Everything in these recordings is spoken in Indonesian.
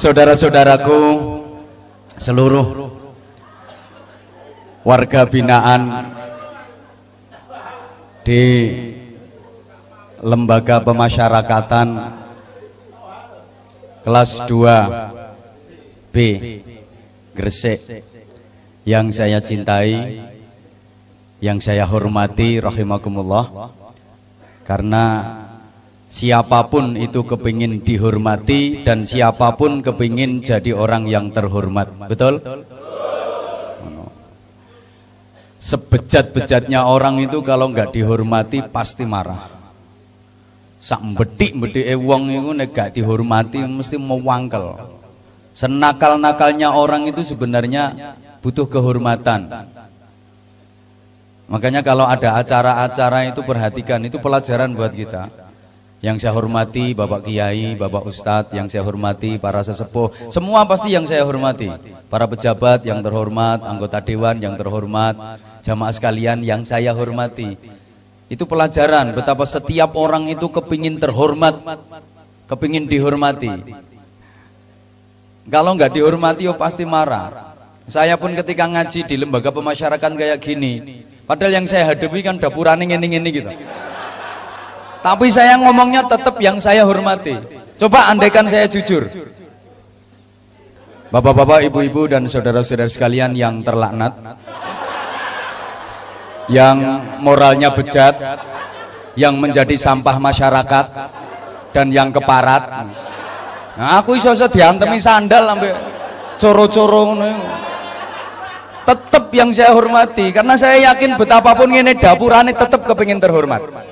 Saudara-saudaraku seluruh warga binaan di lembaga pemasyarakatan kelas 2B Gresik yang saya cintai, yang saya hormati rahimakumullah, karena siapapun itu kepingin dihormati dan siapapun kepingin jadi orang yang terhormat, betul? Sebejat-bejatnya orang itu kalau nggak dihormati pasti marah. Sak bedik-bedik wong itu nek gak dihormati mesti mau wangkel. Senakal-nakalnya orang itu sebenarnya butuh kehormatan. Makanya kalau ada acara-acara itu perhatikan, itu pelajaran buat kita. Yang saya hormati Bapak Kiai, Bapak Ustadz, yang saya hormati para sesepuh, semua pasti yang saya hormati. Para pejabat yang terhormat, anggota dewan yang terhormat, jamaah sekalian yang saya hormati. Itu pelajaran betapa setiap orang itu kepingin terhormat, kepingin dihormati. Kalau nggak dihormati, oh pasti marah. Saya pun ketika ngaji di lembaga pemasyarakatan kayak gini, padahal yang saya hadapi kan dapurane ngene-ngene gitu. Tapi saya ngomongnya tetap yang saya hormati. Coba andaikan saya jujur. Bapak-bapak, ibu-ibu dan saudara-saudara sekalian yang terlaknat, yang moralnya bejat, yang menjadi sampah masyarakat dan yang keparat. Nah, aku iso diantemi sandal sampai coro-coro ngono. Tetap yang saya hormati karena saya yakin betapapun ngene dapurane tetap kepengin terhormat.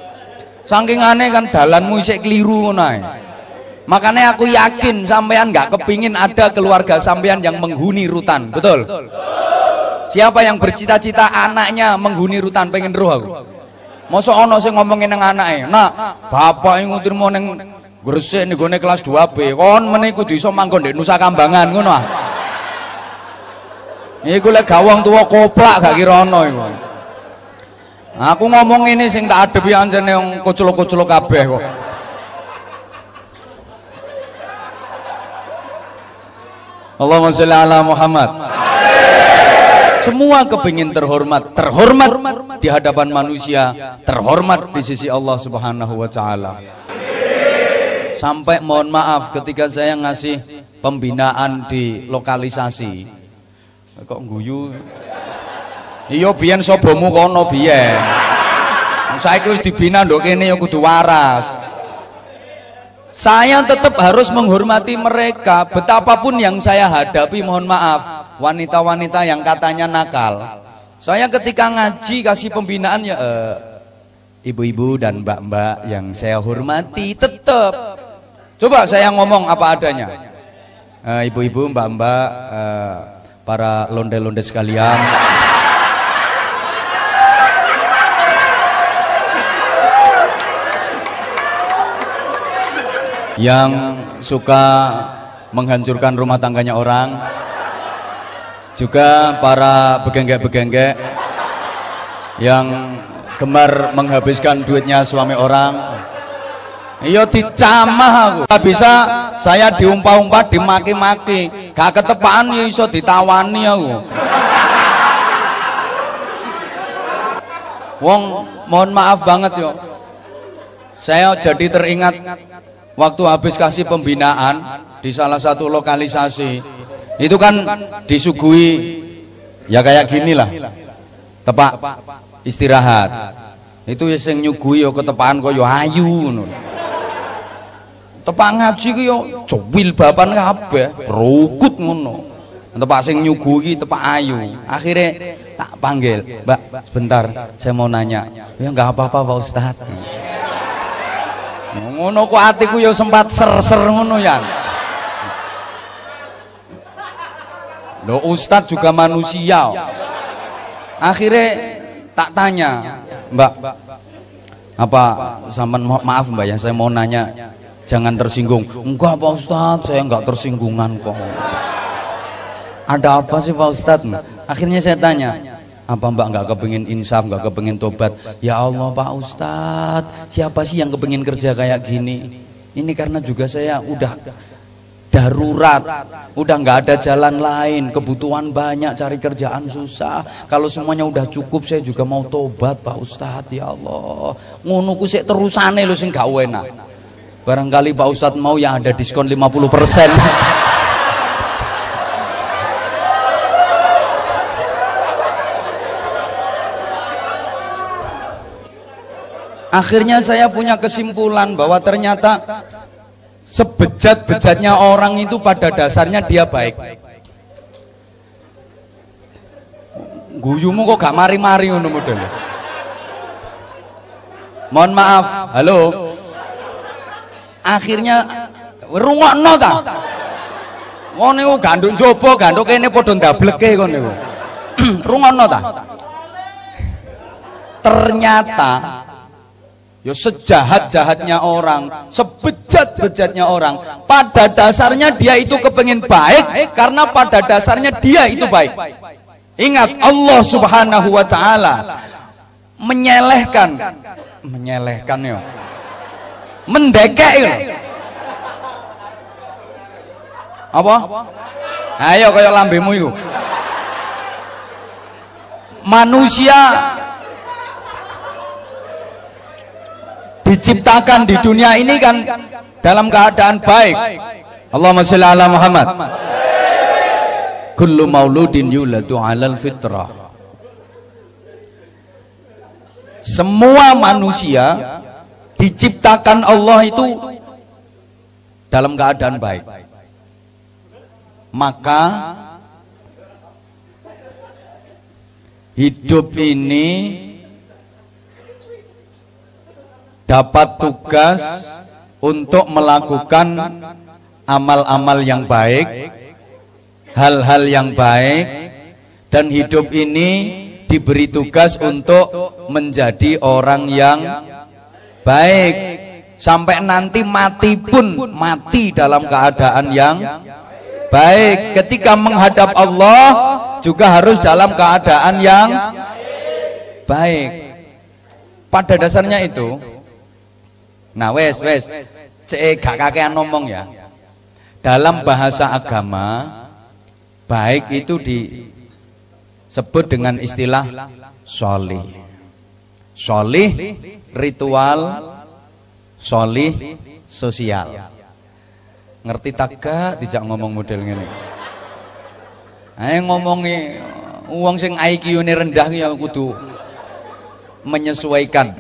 Saking aneh kan dalanmu isik keliru ngono ae. Makanya aku yakin sampean nggak kepingin ada keluarga sampean yang menghuni rutan, betul? Siapa yang bercita-cita anaknya menghuni rutan pengen roh aku? Mosok ono sing ngomongin nang anake, "Nak, bapak ngutirmu ning Gresik nggone kelas 2B, kon meneh kudu iso manggon ndek Nusa Kambangan ngono ah." Iku lek gawang tuwa koplak gak kira ono iku. Aku ngomong ini sing tak adepi anjene wong kuculuk-kuculuk kabeh kok. Allahumma sholli ala Muhammad. Semua kepingin terhormat, terhormat di hadapan manusia, terhormat di sisi Allah Subhanahu wa taala. Sampai mohon maaf ketika saya ngasih pembinaan di lokalisasi. Kok guyu? Iya biyen sobomu kono biyen. Saiki wis dibina nduk kene ya kudu waras. Saya tetap harus menghormati mereka betapapun yang saya hadapi, mohon maaf, wanita-wanita yang katanya nakal. Saya ketika ngaji kasih pembinaan ya ibu-ibu dan mbak-mbak yang saya hormati tetap. Coba saya ngomong apa adanya. Ibu-ibu, mbak-mbak, para londe-londe sekalian. Yang suka menghancurkan rumah tangganya orang, juga para begenggek-begenggek yang gemar menghabiskan duitnya suami orang. Iya dicamah aku. Tak bisa saya diumpah-umpah, dimaki-maki, gak ketepaan ya iso ditawani aku. Wong mohon maaf banget yo. Saya jadi teringat waktu habis kasih pembinaan di salah satu lokalisasi. Itu kan disuguhi ya kayak gini lah, tepak istirahat. Itu ya sing nyuguhi yo ketepaan kok yo ayu ngono. Tepak ngaji ku yo jowil bapan kabeh, rukut ngono. Tepak sing nyuguhi tepak ayu. Akhirnya tak panggil, "Mbak, sebentar, saya mau nanya." "Ya enggak apa-apa Pak Ustadz." Ngono kok atiku yo sempat ser-ser ngono ya. Loh Ustadz juga manusia. Akhirnya tak tanya, "Mbak, apa sampean maaf Mbak ya, saya mau nanya, jangan tersinggung." "Enggak Pak Ustadz, saya enggak tersinggungan kok." "Ada apa sih Pak Ustadz?" Akhirnya saya tanya, "Apa Mbak nggak kepengin insaf, nggak kepengin tobat?" "Ya Allah Pak Ustadz, siapa sih yang kepengin kerja kayak gini? Ini karena juga saya udah darurat, udah nggak ada jalan lain, kebutuhan banyak, cari kerjaan susah. Kalau semuanya udah cukup, saya juga mau tobat Pak Ustadz. Ya Allah, ngono ku sik terusane lho sing gak enak. Barangkali Pak Ustadz mau yang ada diskon 50%. Akhirnya saya punya kesimpulan bahwa ternyata sebejat-bejatnya orang itu pada dasarnya dia baik. Guyumu kok gak mari-mari ngono model. Mohon maaf, halo. Akhirnya rungokno ta. Wong niku ganduk njaba, ganduk kene padha ndableke kon niku. Rungokno ta. Ternyata yo sejahat-jahatnya orang, sebejat-bejatnya orang, pada dasarnya dia itu kepengen baik karena pada dasarnya dia itu baik. Ingat, Allah Subhanahu wa taala menyelehkan yo. Mendekek yo. Apa? Ayo kaya lambemu iku. Manusia diciptakan di dunia ini kan dalam keadaan baik. Allahumma sholli ala Muhammad. Kullu mauludin yuladu 'alal fitrah. Semua manusia diciptakan Allah itu dalam keadaan baik. Maka hidup ini dapat tugas untuk melakukan amal-amal yang baik, hal-hal yang baik, dan hidup ini diberi tugas untuk menjadi orang yang baik sampai nanti mati pun mati dalam keadaan yang baik. Ketika menghadap Allah juga harus dalam keadaan yang baik. Pada dasarnya itu. Nah wes gak kakean ngomong ya. Dalam bahasa agama baik itu disebut dengan istilah sholih. Sholih ritual, sholih sosial. Ngerti tak gak dijak ngomong model ngene. Ayo ngomongi wong sing IQ-ne rendah ya kudu menyesuaikan.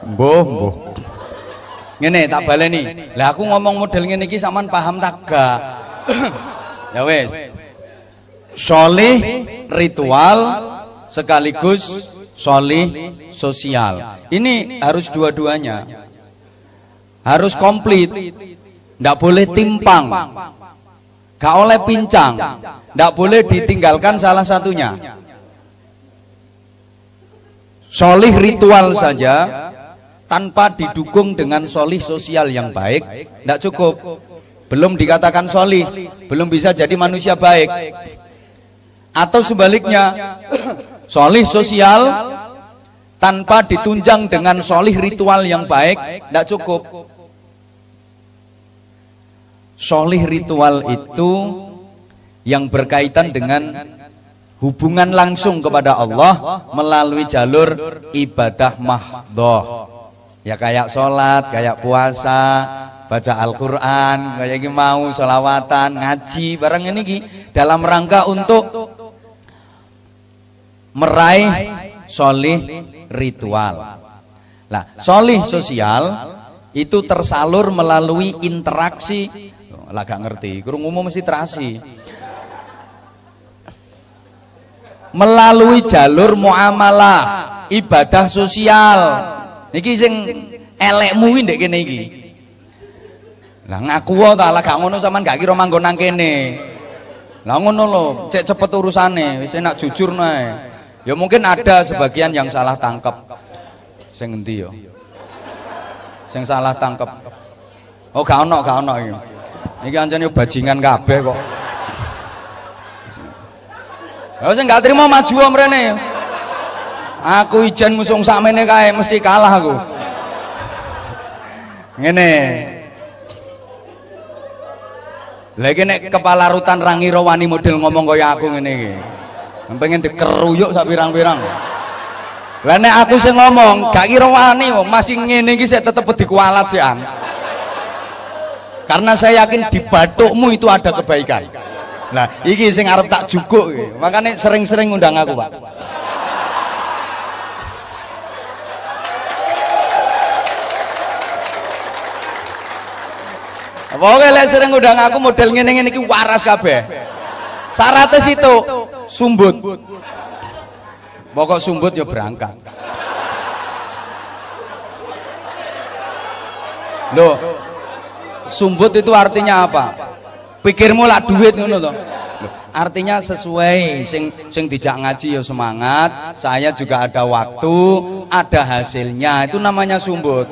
Mbah. Ngene tak baleni. Lah aku ngomong model ngene iki sampean paham tak gak? Ya wes. Sholih ritual sekaligus sholih sosial. Ini harus dua-duanya. Harus komplit. Ndak boleh timpang. Gak oleh pincang. Ndak boleh ditinggalkan salah satunya. Sholih ritual saja tanpa didukung dengan sholih sosial yang baik tidak cukup, belum dikatakan sholih, belum bisa jadi manusia baik. Atau sebaliknya, sholih sosial tanpa ditunjang dengan sholih ritual yang baik tidak cukup. Sholih ritual itu yang berkaitan dengan hubungan langsung kepada Allah melalui jalur ibadah mahdhah. Ya kayak sholat, kayak puasa, baca Al-Quran, kayak gini mau sholawatan, ngaji, barang ini dalam rangka untuk meraih sholih ritual. Nah, sholih sosial itu tersalur melalui interaksi. Lah gak ngerti, krungumu mesti terasi. Melalui jalur muamalah, ibadah sosial. Niki sing elekmu ndek kene iki. Lah ngaku ta lah gak ngono sampean gak kira manggon nang kene. Lah ngono lho, cek cepet urusane, wis enak jujur nae. Ya mungkin ada sebagian yang salah tangkep. Sing endi ya? Sing salah tangkep. Oh gak ono iki. Iki ancene bajingan kabeh kok. Lah sing gak trimo maju mrene. Aku ijen musung sakmene kae mesti kalah aku. Ngene. Lagi nek kepala rutan rangira wani model ngomong kaya aku ngene iki. Pengen dikeruyuk sak pirang-pirang. Lah nek aku sing ngomong gak kira wani wong masih ngene iki sik tetep dikualat sian. Karena saya yakin di bathukmu itu ada kebaikan. Nah, iki sing arep tak jukuk iki. Makane sering-sering ngundang aku, Pak. Pokoknya lek sering ngundang aku model ngene-ngene iki waras kabeh. Syaratnya situ sumbut. Pokok sumbut ya berangkat. Loh, sumbut itu artinya apa? Pikirmu lah duit ngono to. Artinya sesuai sing dijak ngaji ya semangat, saya juga ada waktu, ada hasilnya. Itu namanya sumbut.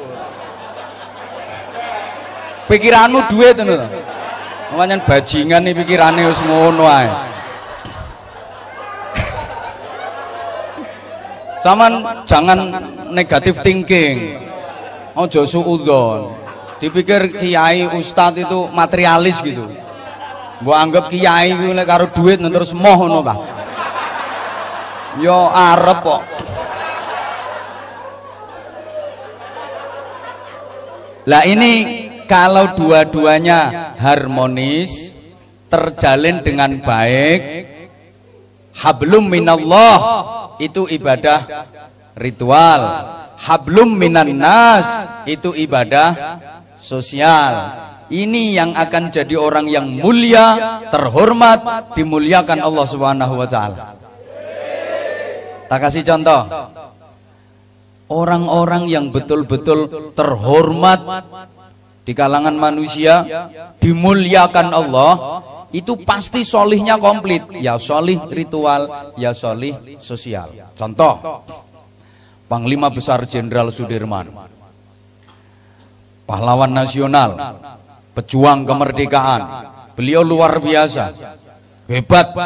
Pikiranmu duit ngono to. Namanya bajingan nih pikirane wis ngono ae. Saman jangan negatif thinking. Ojo suudzon. Dipikir kiai ustadz itu materialis gitu. Mbok anggap kiai ku nek karo duit terus moh ngono ta. Yo arep kok. Lah ini kalau dua-duanya harmonis, terjalin dengan baik, hablum minallah itu ibadah ritual, hablum minan nas itu ibadah sosial. Ini yang akan jadi orang yang mulia, terhormat, dimuliakan Allah Subhanahu wa taala. Tak kasih contoh. Orang-orang yang betul-betul terhormat di kalangan manusia, dimuliakan Allah, itu pasti solihnya komplit. Ya solih ritual, ya solih sosial. Contoh, Panglima Besar Jenderal Sudirman, pahlawan nasional, pejuang kemerdekaan, beliau luar biasa, hebat.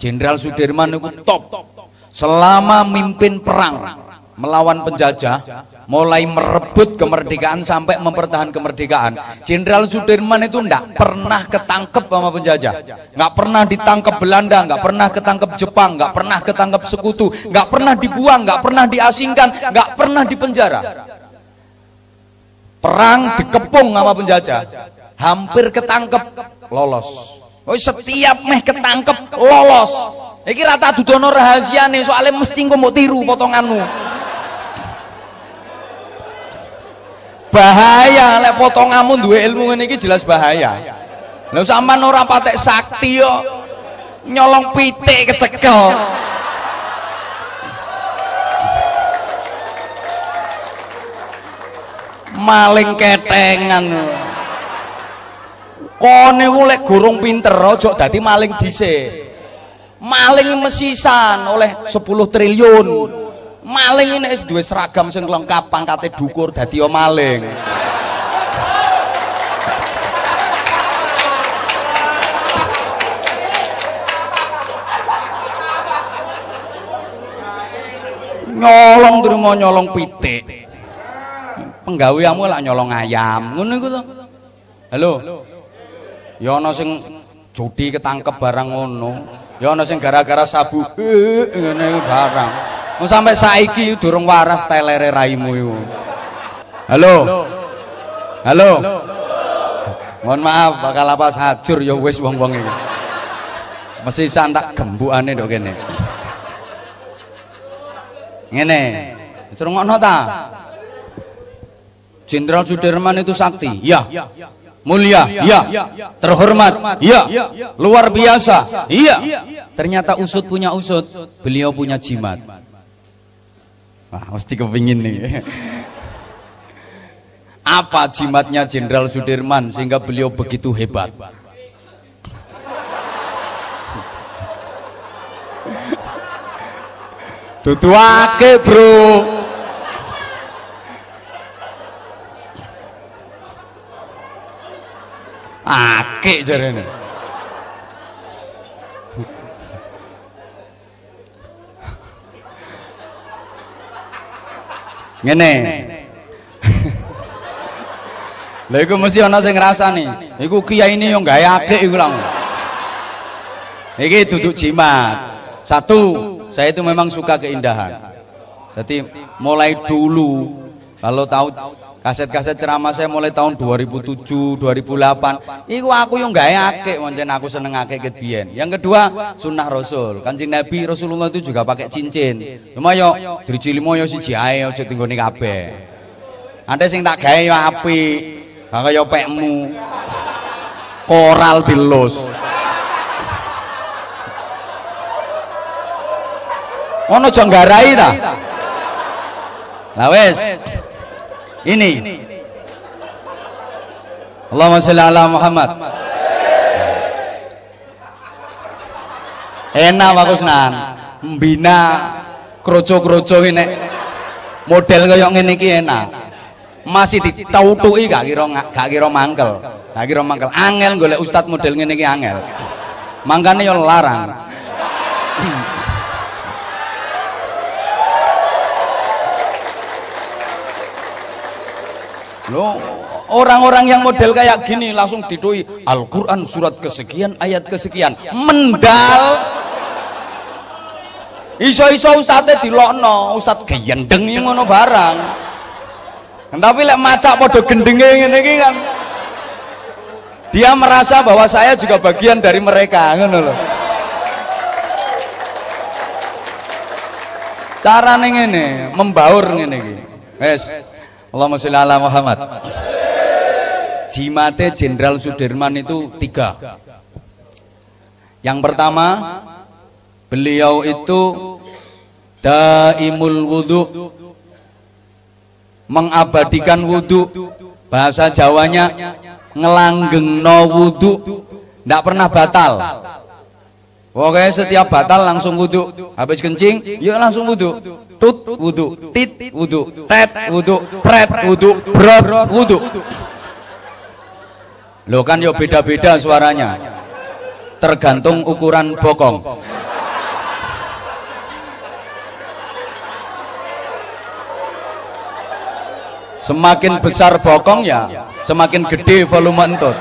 Jenderal Sudirman itu top. Selama mimpin perang melawan penjajah, mulai merebut kemerdekaan sampai mempertahankan kemerdekaan, Jenderal Sudirman itu enggak pernah ketangkep sama penjajah, enggak pernah ditangkap Belanda, enggak pernah ketangkep Jepang, enggak pernah ketangkep sekutu, enggak pernah dibuang, enggak pernah diasingkan, enggak pernah dipenjara. Perang dikepung sama penjajah, hampir ketangkep, lolos. Oh, setiap meh ketangkep lolos. Iki rata dudono rahasia nih, soalnya mesti engko mbok tiru potonganmu. Bahaya lek potonganmu duwe ilmu ngene iki jelas bahaya. Lha sampean ora patek sakti yo nyolong pitik kecekel. Maling ketengan. Kone ku lek gurung pinter aja dadi maling dhisik. Maling mesisan oleh 10 triliun. Maling ini duwe seragam sing lengkap, pangkate dukur dadi yo maling. Nyolong terima nyolong pitik. Penggaweanmu lak nyolong ayam, ngono iku to. Halo. Ya ana sing judi ketangkep barang ngono. Ya ana sing gara-gara sabu ngene barang. Wong sampai saiki durung waras telere raimu iku. Halo. Halo. Mohon maaf bakal apa hajur ya wis wong-wong iki. Mesti santak gembukane ndok kene. Ngene. Wis rungokno ta? Jenderal Sudirman itu sakti. Iya. Mulia, iya. Terhormat, iya. Luar biasa, iya. Ternyata usut punya usut, beliau punya jimat. Wah, mesti kepingin nih. Apa jimatnya Jenderal Sudirman sehingga beliau begitu hebat? Tutuake, bro. Akik jarene. ngene. Lha iku mesti ana sing ngrasani. Iku kiai ini yo gawe akeh iku lang. Iki duduk jimat. Satu, saya itu memang suka keindahan. Jadi mulai dulu kalau tahu kaset-kaset ceramah saya mulai tahun 2007, 2008. Iku aku yo gawe akeh, pancen aku seneng akeh ket biyen. Yang kedua, sunnah Rasul. Kanjeng Nabi Rasulullah itu juga pakai cincin. Cuma yo driji 5 yo siji ae aja tinggone kabeh. Ante sing tak gawe yo apik. Kaya pekmu koral dilus ono janggarai ta lah wes ini Allahumma sholli ala Muhammad enak bagus nan mbina kroco-kroco ini model kaya ngene iki enak masih ditautuki gak kira mangkel. Gak kira mangkel. Angel golek ustad model ngene iki angel. Mangkane yo larang. Loh, orang-orang yang model kayak gini langsung didoi Al-Qur'an surat kesekian ayat kesekian. Mendal. Iso-iso ustadnya dilokno, ustad gendeng ngono barang. Tapi lek macak podo gendenge ngene iki kan dia merasa bahwa saya juga bagian dari mereka ngono lho. Carane ngene, membaur ngene iki. Wes. Allahumma sholli ala Muhammad. Jimate Jenderal Sudirman itu 3. Yang pertama, beliau itu daimul wudu, mengabadikan wudu. Bahasa Jawanya ngelanggengno wudu, ndak pernah batal. Oke, setiap batal langsung wudu. Habis kencing, yuk langsung wudu. Tut wudu, tit wudu, tet wudu, pret wudu, brot wudu. Loh kan yuk beda-beda suaranya, tergantung ukuran bokong. Semakin besar bokong ya semakin gede volume entut.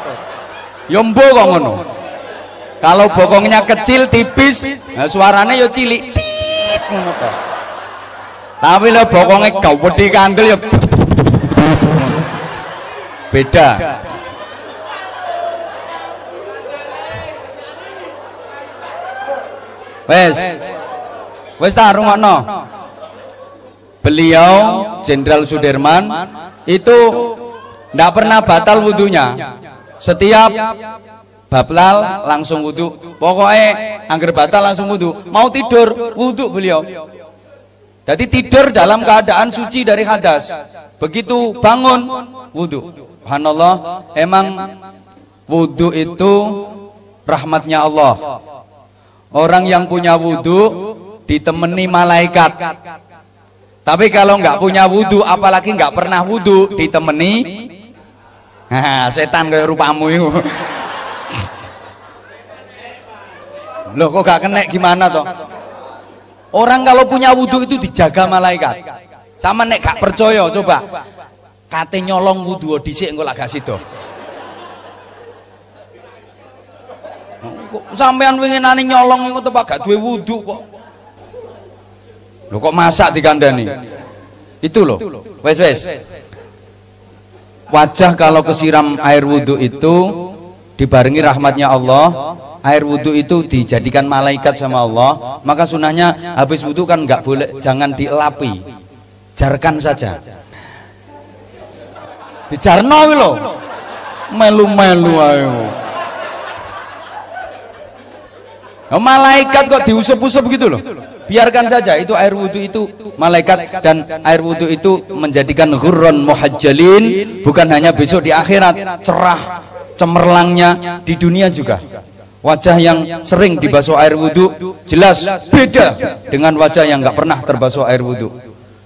Yombo kok ngono. Kalau bokongnya kecil tipis, nah suaranya yo cilik. Tapi lah bokongnya gawedi kandel ya beda. Wes ta rungokno. Beliau Jenderal Sudirman itu tidak pernah batal wudhunya. Setiap batal langsung wudhu. Pokoknya angger batal langsung wudhu. Mau tidur wudhu beliau. Jadi tidur dalam keadaan suci dari hadas. Begitu bangun wudhu. Subhanallah, emang wudhu itu rahmatnya Allah. Orang yang punya wudhu ditemani malaikat. Tapi kalau nggak punya wudhu, apalagi nggak pernah wudhu, ditemani setan kayak rupamu itu. Loh kok gak kena gimana toh? Orang kalau punya wudhu itu dijaga malaikat. Sama nek gak percaya coba kate nyolong wudhu dhisik engko lak gak sida. Sampean winginane nyolong iku tepak gak duwe wudhu kok. Loh kok masak dikandani? Itu loh. Wes. Wajah kalau kesiram air wudhu itu dibarengi rahmatnya Allah. Air wudhu itu dijadikan malaikat sama Allah. Maka sunahnya habis wudhu kan nggak boleh, jangan dielapi, jarkan saja. Dijarno lho, melu-melu ayo. Nah, malaikat kok diusap-usap begitu loh. Biarkan saja, itu air wudhu itu malaikat, dan air wudhu itu menjadikan ghurran muhajjalin, bukan hanya besok di akhirat, cerah cemerlangnya di dunia juga. Wajah yang sering dibasuh air wudhu jelas beda dengan wajah yang nggak pernah terbasuh air wudhu.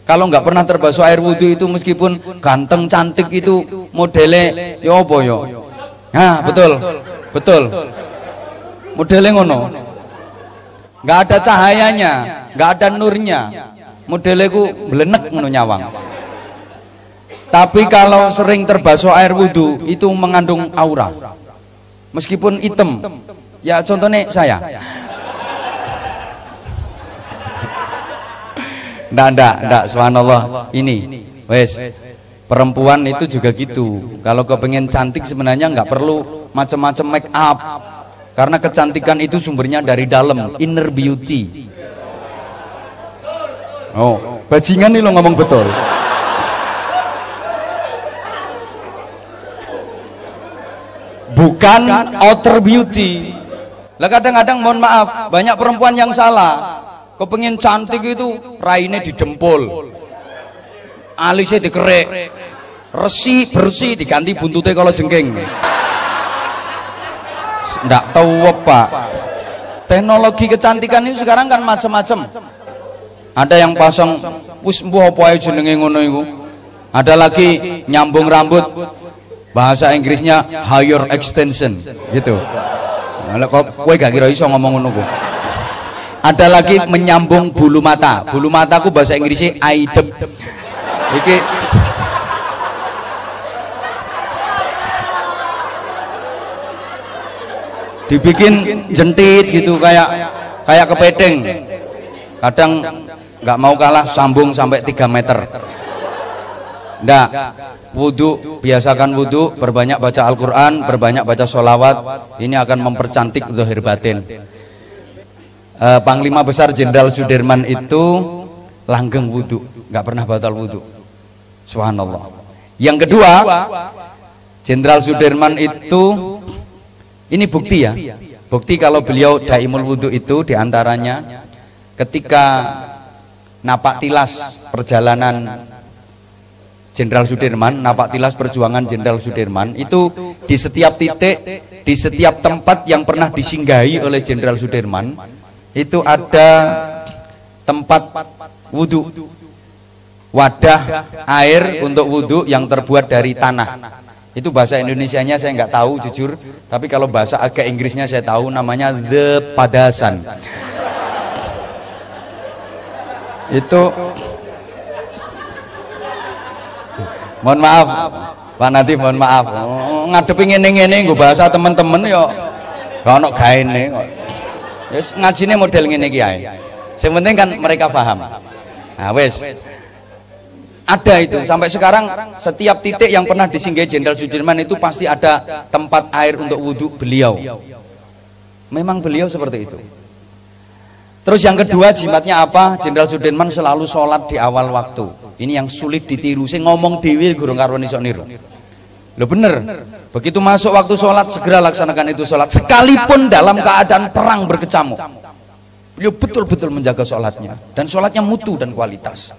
Kalau nggak pernah terbasuh air wudhu itu meskipun ganteng cantik itu modelnya ya apa ya? Nah betul modelnya ngono. Nggak ada cahayanya, nggak ada nurnya, modelnya ku belenek ngono nyawang. Tapi kalau sering terbasuh air wudhu itu mengandung aura, meskipun hitam. Ya contohnya saya. Ndak, subhanallah. Ini, wes, perempuan itu juga gitu. Kalau kepengen cantik sebenarnya nggak perlu macam-macam make up, karena kecantikan itu sumbernya dari dalam, inner beauty. Oh, bajingan nih lo ngomong betul. Bukan outer beauty. Lah kadang-kadang mohon maaf, banyak perempuan yang salah. Kepengen cantik itu raine didempul, alisnya dikerek, resi bersih diganti buntutnya kalau jengking. Nggak tahu apa. Teknologi kecantikan itu sekarang kan macam-macam. Ada yang pasang wis mbuh apa ae jenenge ngono iku. Ada lagi nyambung rambut. Bahasa Inggrisnya higher extension gitu. Lah kok kowe gak kira iso ngomong ngono ku. Ada lagi menyambung bulu mata. Bulu mataku bahasa Inggrisnya aidem. Iki dibikin jentit gitu kayak kepiting. Kadang nggak mau kalah sambung sampai 3 meter. Nggak, wudhu, biasakan wudhu, berbanyak baca Al-Quran, berbanyak baca sholawat. Ini akan mempercantik zahir batin. Panglima Besar Jenderal Sudirman itu langgeng wudhu, nggak pernah batal wudhu. Subhanallah. Yang kedua, Jenderal Sudirman itu, ini bukti ya, bukti kalau beliau daimul wudhu itu diantaranya ketika napak tilas perjalanan Jenderal Sudirman, napak tilas perjuangan Jenderal Sudirman itu di setiap titik, di setiap tempat yang pernah disinggahi oleh Jenderal Sudirman itu ada tempat wudhu, wadah air untuk wudhu yang terbuat dari tanah. Itu bahasa Indonesianya saya nggak tahu jujur, tapi kalau bahasa agak Inggrisnya saya tahu, namanya the padasan. Itu mohon maaf Pak Nadif, mohon maaf ngadepi ngene-ngene nggo bahasa temen-temen yo gak ono gaene kok. Wis ngajine model ngene iki ae. Sing penting kan mereka paham. Nah wis. Ada itu sampai sekarang setiap titik yang pernah disinggahi Jenderal Sudirman itu pasti ada tempat air untuk wudhu beliau. Memang beliau seperti itu. Terus yang kedua jimatnya apa? Jenderal Sudirman selalu sholat di awal waktu. Ini yang sulit ditiru. Saya ngomong dewi gurung karwan iso niru. Loh bener. Begitu masuk waktu sholat segera laksanakan itu sholat. Sekalipun dalam keadaan perang berkecamuk. Beliau betul-betul menjaga sholatnya. Dan sholatnya mutu dan kualitas.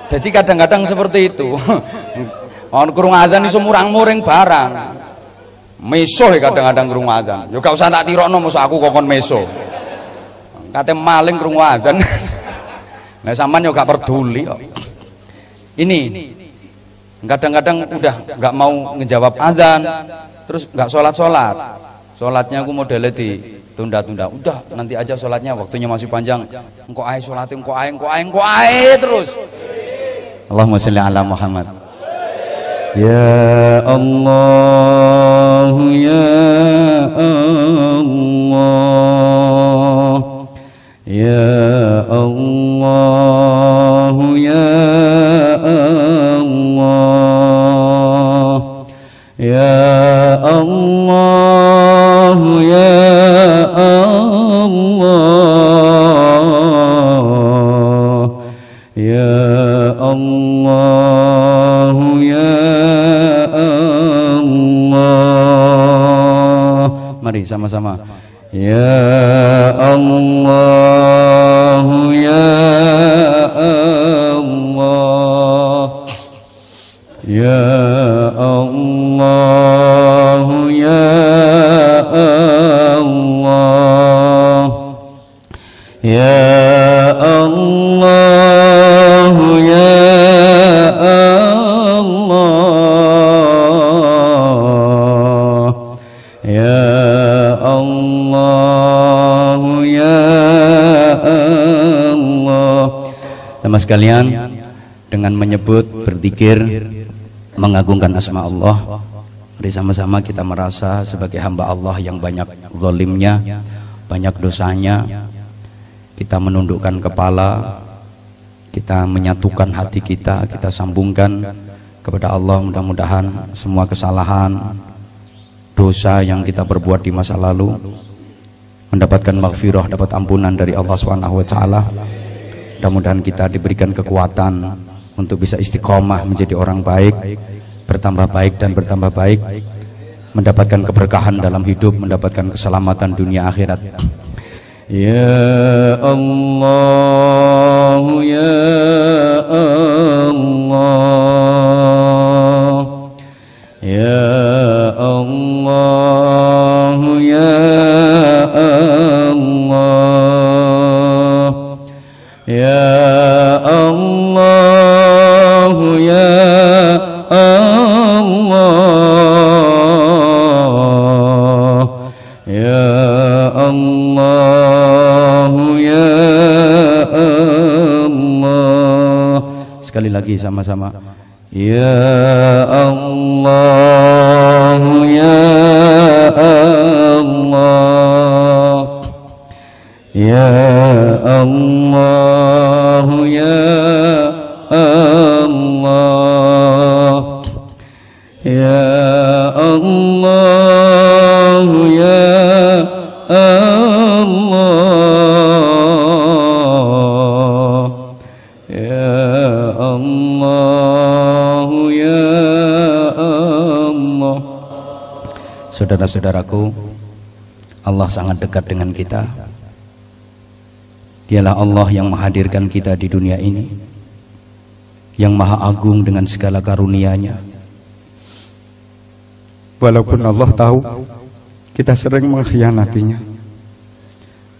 Jadi kadang-kadang seperti itu. On kurung azan iso murang-muring barang. Meso kadang-kadang kurung azan. Yo gak usah tak tirokno mosok aku kokon meso. Kate maling krungu adzan. Nah sampean yo gak peduli kok. Ini kadang-kadang udah nggak mau ngejawab adzan, terus nggak sholat. Sholatnya aku modelnya ditunda-tunda. Udah nanti aja sholatnya, waktunya masih panjang. Engko ae sholatnya, engko ae terus. Allahumma sholli ala Muhammad. Ya Allah, ya Allah, ya Allah, ya Allah, ya Allah, ya Allah, ya Allah, ya Allah. Mari sama-sama. Ya Allah, ya Allah, ya Allah, ya Allah, ya Allah, ya Allah, ya Allah, ya Allah. Sama sekalian dengan menyebut berzikir, mengagungkan asma Allah. Mari sama-sama kita merasa sebagai hamba Allah yang banyak zalimnya, banyak dosanya. Kita menundukkan kepala, kita menyatukan hati kita, kita sambungkan kepada Allah. Mudah-mudahan semua kesalahan, dosa yang kita perbuat di masa lalu mendapatkan maghfirah, dapat ampunan dari Allah SWT. Mudah-mudahan kita diberikan kekuatan untuk bisa istiqomah menjadi orang baik, bertambah baik dan bertambah baik, mendapatkan keberkahan dalam hidup, mendapatkan keselamatan dunia akhirat. Ya Allah, ya Allah, ya Allah, ya Allah, ya Allah, ya Allah, ya Allah, ya Allah. Sekali lagi sama-sama. Ya Allah, ya Allah, ya Allah, ya Allah, ya Allah, ya Allah, ya Allah, ya Allah. Saudara-saudaraku, Allah sangat dekat dengan kita. Dialah Allah yang menghadirkan kita di dunia ini, yang maha agung dengan segala karunia-Nya. Walaupun Allah tahu kita sering mengkhianatinya,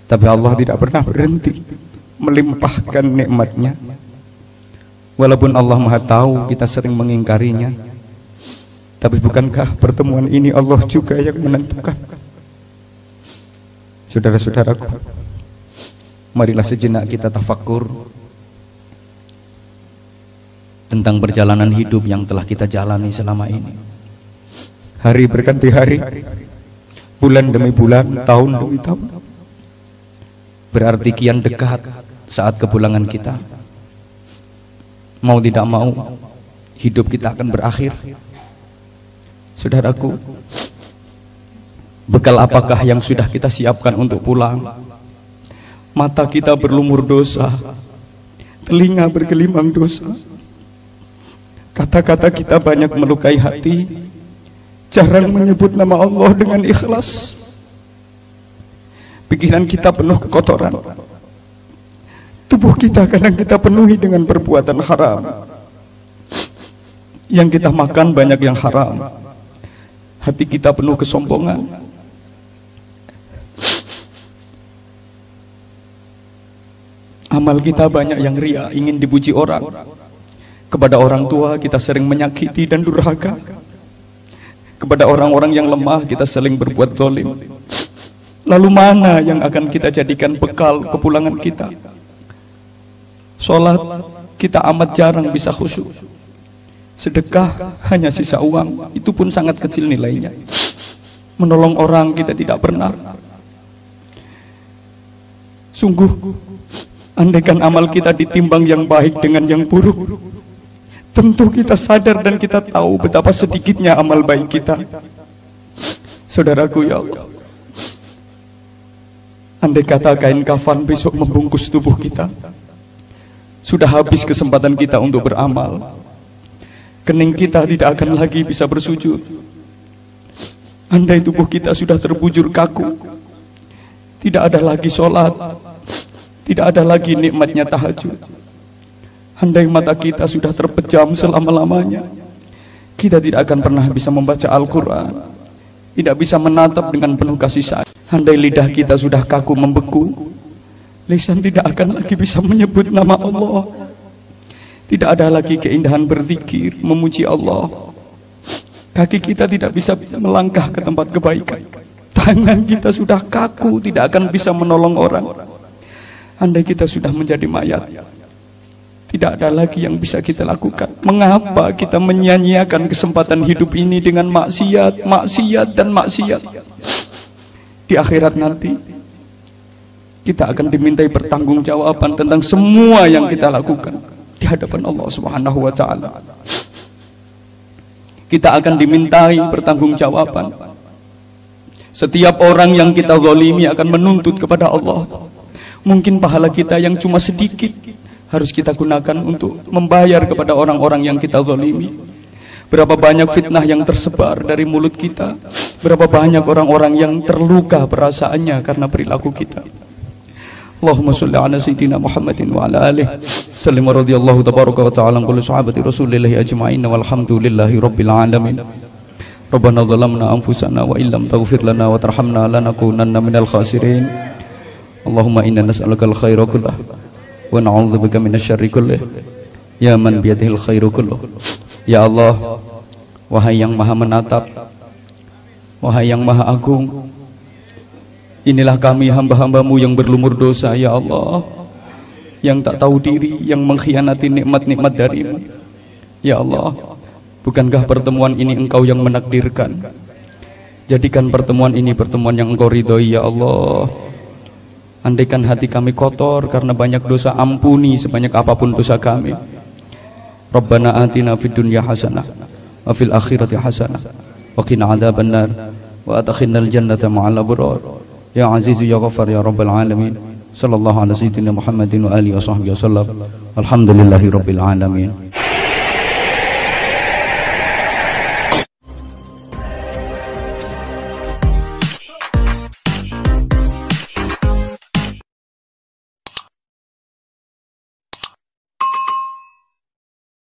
tapi Allah tidak pernah berhenti melimpahkan nikmat-Nya. Walaupun Allah maha tahu kita sering mengingkarinya, tapi bukankah pertemuan ini Allah juga yang menentukan? Saudara-saudaraku, marilah sejenak kita tafakkur tentang perjalanan hidup yang telah kita jalani selama ini. Hari berganti hari, bulan demi bulan, tahun demi tahun. Berarti kian dekat saat kepulangan kita. Mau tidak mau, hidup kita akan berakhir. Saudaraku, bekal apakah yang sudah kita siapkan untuk pulang? Mata kita berlumur dosa, telinga bergelimang dosa, kata-kata kita banyak melukai hati, jarang menyebut nama Allah dengan ikhlas. Pikiran kita penuh kekotoran, tubuh kita kadang kita penuhi dengan perbuatan haram. Yang kita makan banyak yang haram, hati kita penuh kesombongan. Amal kita banyak yang ria, ingin dipuji orang. Kepada orang tua kita sering menyakiti dan durhaka. Kepada orang-orang yang lemah kita sering berbuat zalim. Lalu mana yang akan kita jadikan bekal kepulangan kita? Sholat kita amat jarang bisa khusyuk. Sedekah hanya sisa uang, itu pun sangat kecil nilainya. Menolong orang kita tidak pernah. Sungguh, andaikan amal kita ditimbang yang baik dengan yang buruk, tentu kita sadar dan kita tahu betapa sedikitnya amal baik kita. Saudaraku, ya Allah, andai kata kain kafan besok membungkus tubuh kita, sudah habis kesempatan kita untuk beramal. Kening kita tidak akan lagi bisa bersujud. Andai tubuh kita sudah terbujur kaku, tidak ada lagi sholat, tidak ada lagi nikmatnya tahajud. Andai mata kita sudah terpejam selama-lamanya, kita tidak akan pernah bisa membaca Al-Quran, tidak bisa menatap dengan penuh kasih sayang. Andai lidah kita sudah kaku membeku, lisan tidak akan lagi bisa menyebut nama Allah. Tidak ada lagi keindahan berzikir, memuji Allah. Kaki kita tidak bisa melangkah ke tempat kebaikan. Tangan kita sudah kaku, tidak akan bisa menolong orang. Andai kita sudah menjadi mayat, Tidak ada lagi yang bisa kita lakukan. Mengapa kita menyia-nyiakan kesempatan hidup ini dengan maksiat, maksiat, dan maksiat? Di akhirat nanti kita akan dimintai pertanggungjawaban tentang semua yang kita lakukan di hadapan Allah Subhanahu wa taala. Kita akan dimintai pertanggungjawaban. Setiap orang yang kita zalimi akan menuntut kepada Allah. Mungkin pahala kita yang cuma sedikit harus kita gunakan untuk membayar kepada orang-orang yang kita zalimi. Berapa banyak fitnah yang tersebar dari mulut kita. Berapa banyak orang-orang yang terluka perasaannya karena perilaku kita. Allahumma sholli ala sayyidina Muhammadin wa ala alihi sallim radhiyallahu tabaraka wa ta'ala an kulli sahabati rasulillahi ajma'in walhamdulillahi rabbil alamin. Rabbana zalamna anfusana wa illam taghfir lana wa tarhamna lanakunanna minal khasirin. Allahumma inna nas'aluka al-khaira kullah wa na'udzubika minasyarri kullih. Ya man biyadihil khairu kulluh. Ya Allah, wahai yang maha menatap, wahai yang maha agung, inilah kami hamba-hambamu yang berlumur dosa, ya Allah, yang tak tahu diri, yang mengkhianati nikmat-nikmat darimu. Ya Allah, bukankah pertemuan ini Engkau yang menakdirkan? Jadikan pertemuan ini pertemuan yang Engkau ridhoi, ya Allah. Andaikan hati kami kotor karena banyak dosa, ampuni sebanyak apapun dosa kami. Rabbana atina fid dunya hasanah wa fil akhirati hasanah wa qina adzabannar wa adkhilnal jannata ma'al abrar. Ya azizu ya ghafar ya rabbal alamin. Sallallahu ala sayyidina Muhammadin wa alihi wa sahbihi wasallam. Alhamdulillahi rabbil alamin.